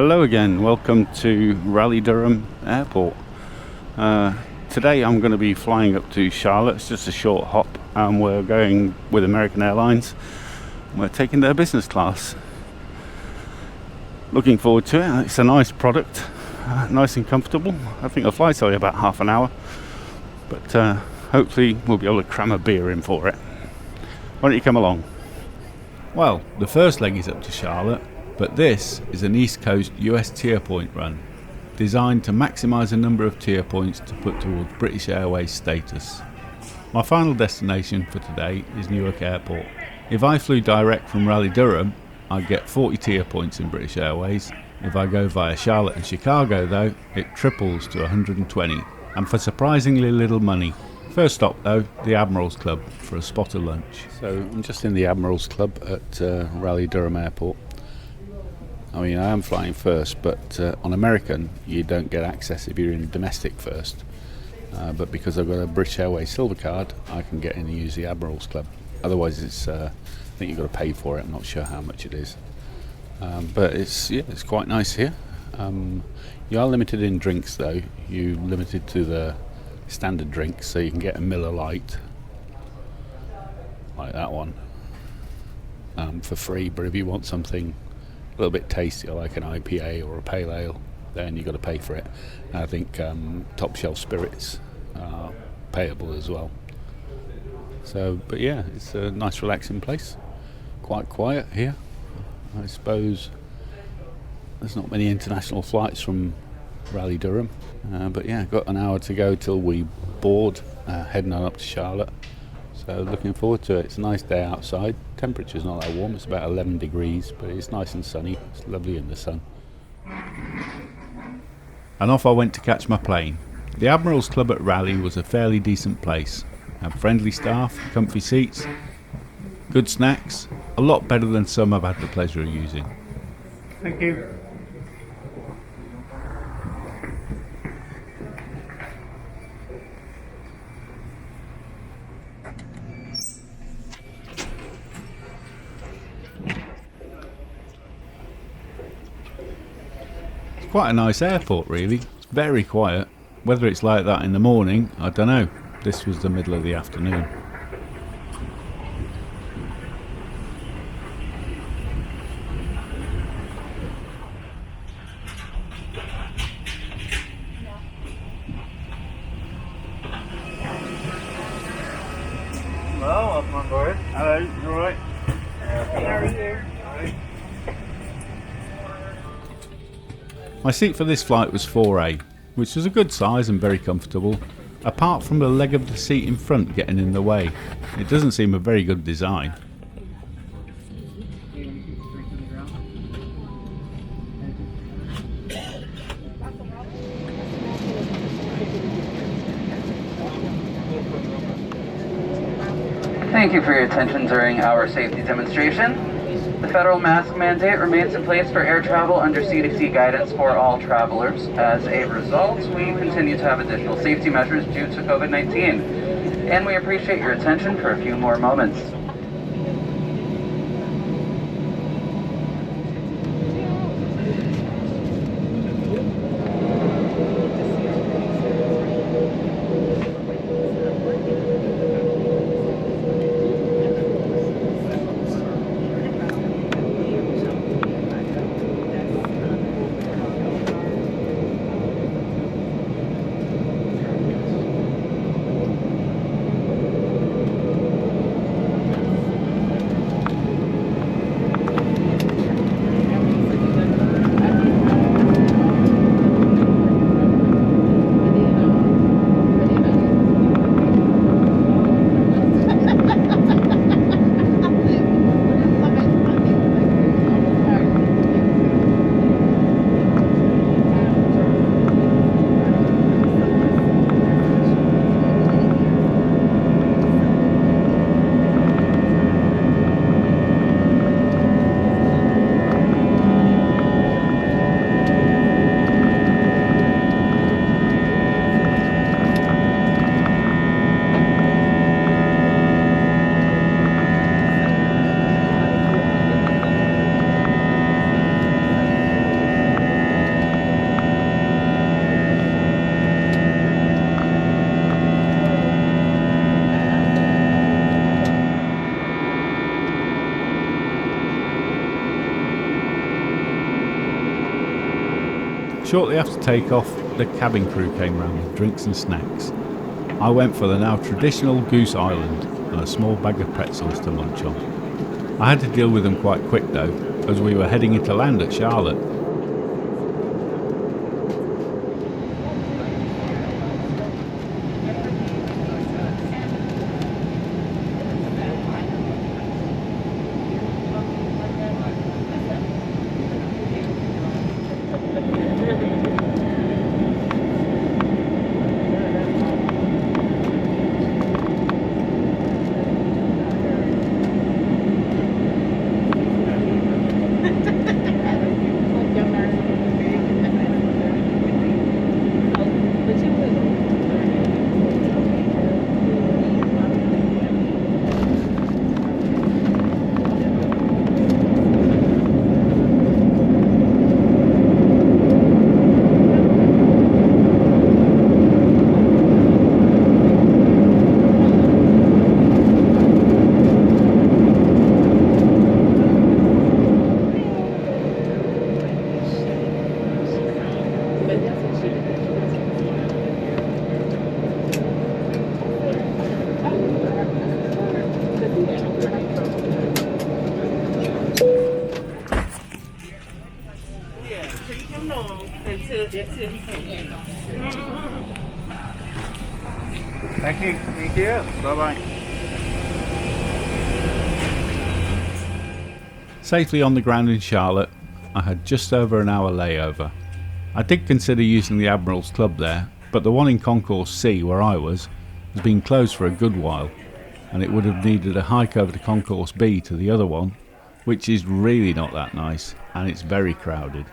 Hello again, welcome to Raleigh Durham Airport. Today I'm going to be flying up to Charlotte. It's just a short hop, and we're going with American Airlines. We're taking their business class. Looking forward to it. It's a nice product, nice and comfortable. I think the flight's only about half an hour, but hopefully we'll be able to cram a beer in for it. Why don't you come along? Well, the first leg is up to Charlotte, but this is an East Coast US tier point run, designed to maximise the number of tier points to put towards British Airways status. My final destination for today is Newark Airport. If I flew direct from Raleigh Durham, I'd get 40 tier points in British Airways. If I go via Charlotte and Chicago though, it triples to 120, and for surprisingly little money. First stop though, the Admirals Club for a spot of lunch. So I'm just in the Admirals Club at Raleigh Durham Airport. I mean, I am flying first, but on American you don't get access if you're in domestic first. But because I've got a British Airways Silver card, I can get in and use the Admirals Club. Otherwise, it's I think you've got to pay for it. I'm not sure how much it is, but it's quite nice here. You are limited in drinks though. You're limited to the standard drinks, so you can get a Miller Lite like that one for free. But if you want something a little bit tastier, like an IPA or a pale ale, then you've got to pay for it. And I think top shelf spirits are payable as well. So, but yeah, it's a nice relaxing place. Quite quiet here. I suppose there's not many international flights from Raleigh Durham, but yeah, got an hour to go till we board, heading on up to Charlotte. So looking forward to it. It's a nice day outside. Temperature's not that warm, it's about 11 degrees, but it's nice and sunny. It's lovely in the sun. And off I went to catch my plane. The Admirals Club at Raleigh was a fairly decent place. Had friendly staff, comfy seats, good snacks, a lot better than some I've had the pleasure of using. Thank you. It's quite a nice airport really. It's very quiet. Whether it's like that in the morning, I don't know. This was the middle of the afternoon. Hello, welcome on board. Hello, you alright? How are you? My seat for this flight was 4A, which was a good size and very comfortable, apart from the leg of the seat in front getting in the way. It doesn't seem a very good design. Thank you for your attention during our safety demonstration. The federal mask mandate remains in place for air travel under CDC guidance for all travelers. As a result, we continue to have additional safety measures due to COVID-19, and we appreciate your attention for a few more moments. Shortly after takeoff, the cabin crew came round with drinks and snacks. I went for the now traditional Goose Island and a small bag of pretzels to munch on. I had to deal with them quite quick though, as we were heading into land at Charlotte. Thank you. Thank you. Bye-bye. Safely on the ground in Charlotte, I had just over an hour layover. I did consider using the Admirals club there, but the one in Concourse C where I was has been closed for a good while, and it would have needed a hike over to Concourse B to the other one, which is really not that nice, and it's very crowded.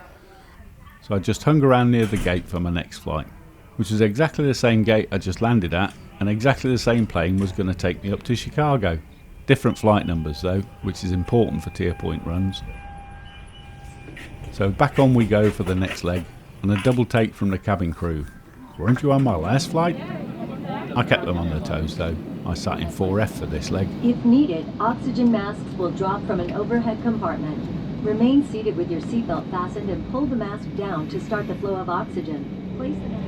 So I just hung around near the gate for my next flight, which was exactly the same gate I just landed at, and exactly the same plane was going to take me up to Chicago. Different flight numbers though, which is important for tier point runs. So back on we go for the next leg, and a double take from the cabin crew. Weren't you on my last flight? I kept them on their toes though. I sat in 4F for this leg. If needed, oxygen masks will drop from an overhead compartment. Remain seated with your seatbelt fastened and pull the mask down to start the flow of oxygen. Place the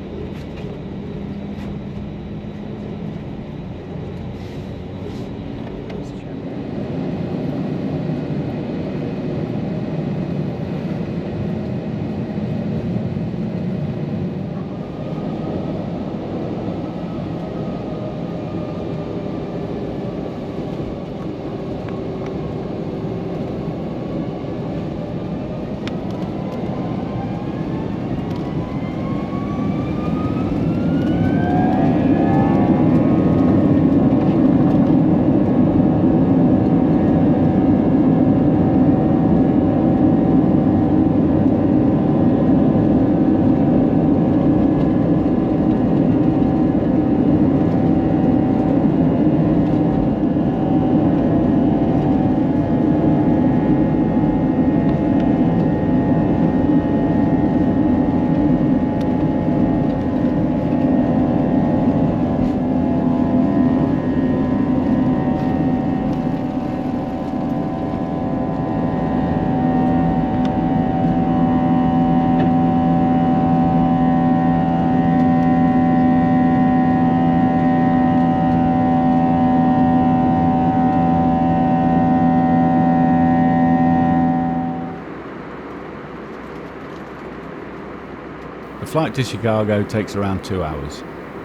The flight to Chicago takes around 2 hours,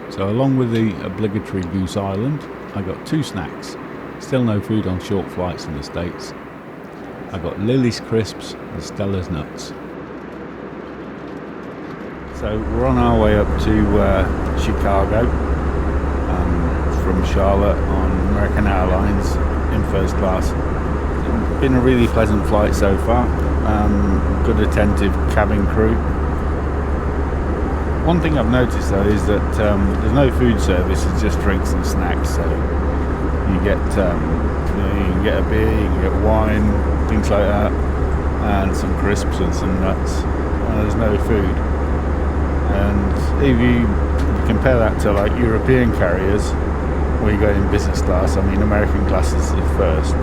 so along with the obligatory Goose Island, I got 2 snacks. Still no food on short flights in the States. I got Lily's Crisps and Stella's Nuts. So we're on our way up to Chicago from Charlotte on American Airlines in first class. It's been a really pleasant flight so far. Good attentive cabin crew. One thing I've noticed though is that there's no food service, it's just drinks and snacks. So you get you can get a beer, you can get wine, things like that, and some crisps and some nuts. There's no food. And if you compare that to like European carriers, where you go in business class, I mean American class is the first,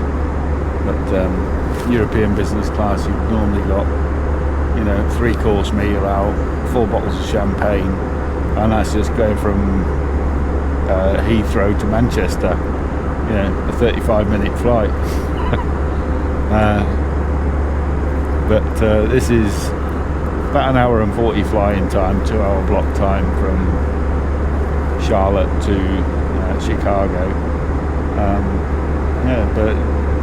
but European business class you've normally got you know, 3-course meal out, 4 bottles of champagne, and that's just going from Heathrow to Manchester, you know, a 35-minute flight. But this is about an hour and 40 flying time, 2-hour block time from Charlotte to Chicago. Yeah,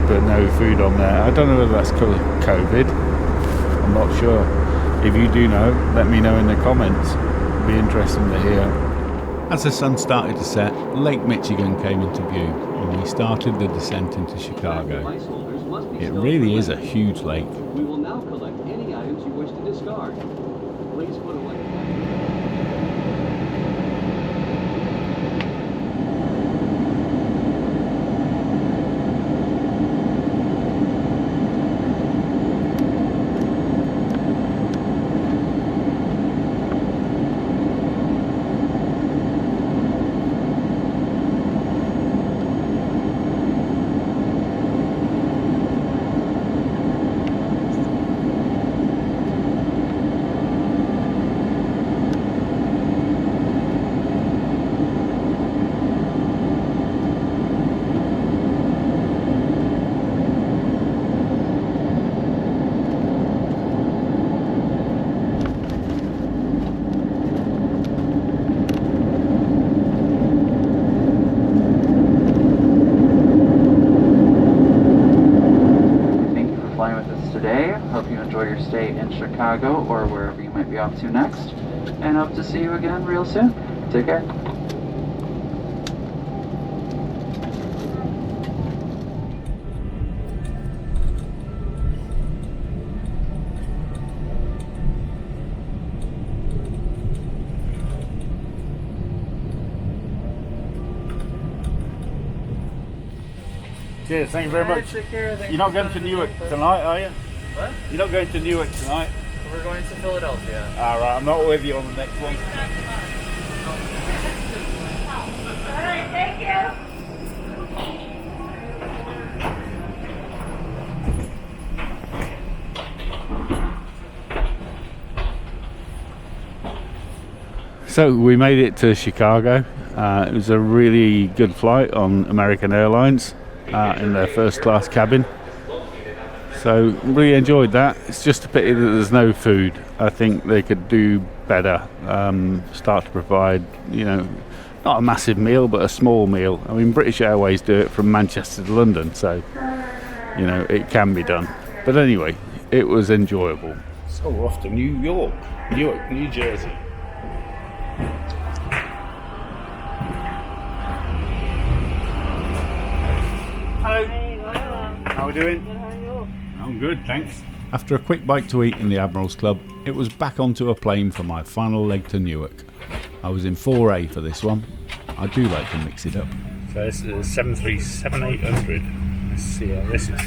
but no food on there. I don't know whether that's COVID. I'm not sure. If you do know, let me know in the comments. It'd be interesting to hear. As the sun started to set, Lake Michigan came into view, and we started the descent into Chicago. It really is a huge lake. We will now collect any items you wish to discard. Please put away. In Chicago or wherever you might be off to next, and hope to see you again real soon. Take care. Cheers, thank you very much. You're not going to Newark tonight, are you? What? You're not going to Newark tonight? We're going to Philadelphia. Alright, I'm not with you on the next one. Alright, thank you. So we made it to Chicago. It was a really good flight on American Airlines in their first class cabin. So really enjoyed that. It's just a pity that there's no food. I think they could do better. Start to provide, you know, not a massive meal, but a small meal. I mean, British Airways do it from Manchester to London, so you know it can be done. But anyway, it was enjoyable. So we're off to Newark, New Jersey. Hello. How are we doing? I'm good, thanks. After a quick bite to eat in the Admirals Club, it was back onto a plane for my final leg to Newark. I was in 4A for this one. I do like to mix it up. So this is a 737-800. Let's see how this is.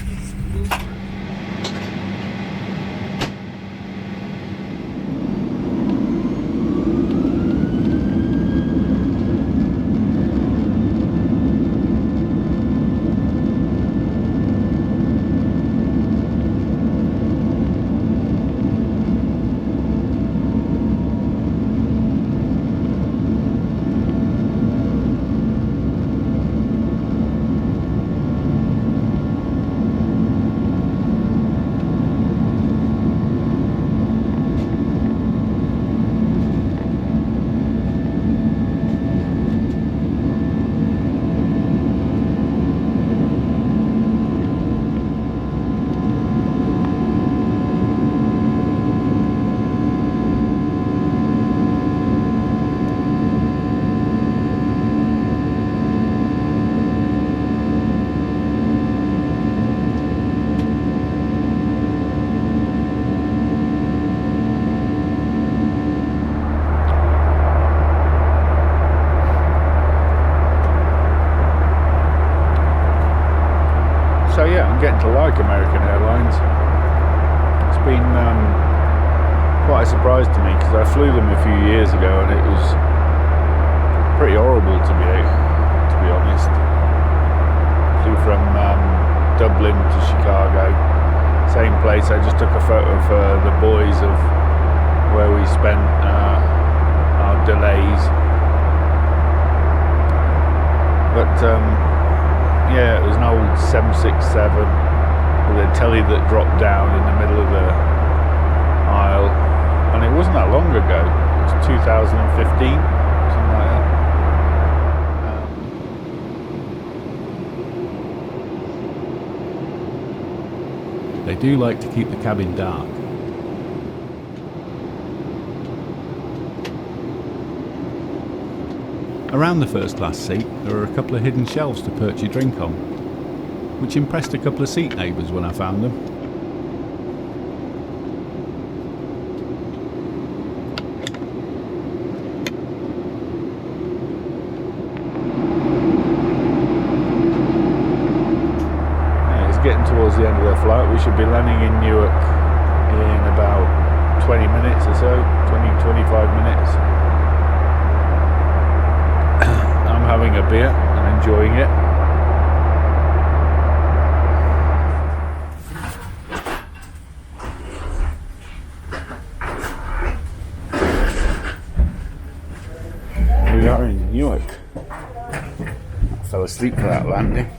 So yeah, I'm getting to like American Airlines. It's been quite a surprise to me because I flew them a few years ago and it was pretty horrible to be honest. Flew from Dublin to Chicago, Same place. I just took a photo for the boys of where we spent our delays. But yeah, it was an old 767 with a telly that dropped down in the middle of the aisle, and it wasn't that long ago. It was 2015, something like that. They do like to keep the cabin dark. Around the first class seat there are a couple of hidden shelves to perch your drink on, which impressed a couple of seat neighbours when I found them. Getting towards the end of the flight. We should be landing in Newark in about 20 minutes or so, 20-25 minutes. I'm having a beer and enjoying it. We are in Newark. I fell asleep for that landing.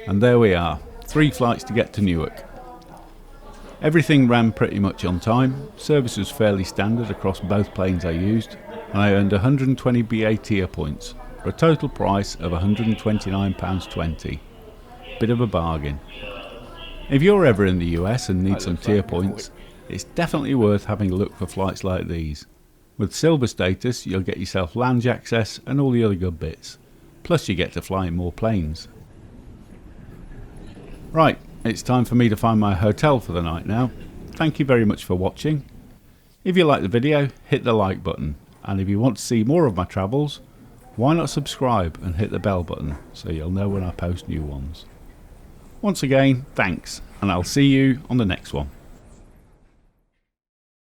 And there we are, 3 flights to get to Newark. Everything ran pretty much on time, service was fairly standard across both planes I used, and I earned 120 BA tier points for a total price of £129.20. Bit of a bargain. If you're ever in the US and need some tier points, it's definitely worth having a look for flights like these. With silver status, you'll get yourself lounge access and all the other good bits. Plus you get to fly in more planes. Right, it's time for me to find my hotel for the night now. Thank you very much for watching. If you like the video, hit the like button. And if you want to see more of my travels, why not subscribe and hit the bell button so you'll know when I post new ones. Once again, thanks, and I'll see you on the next one.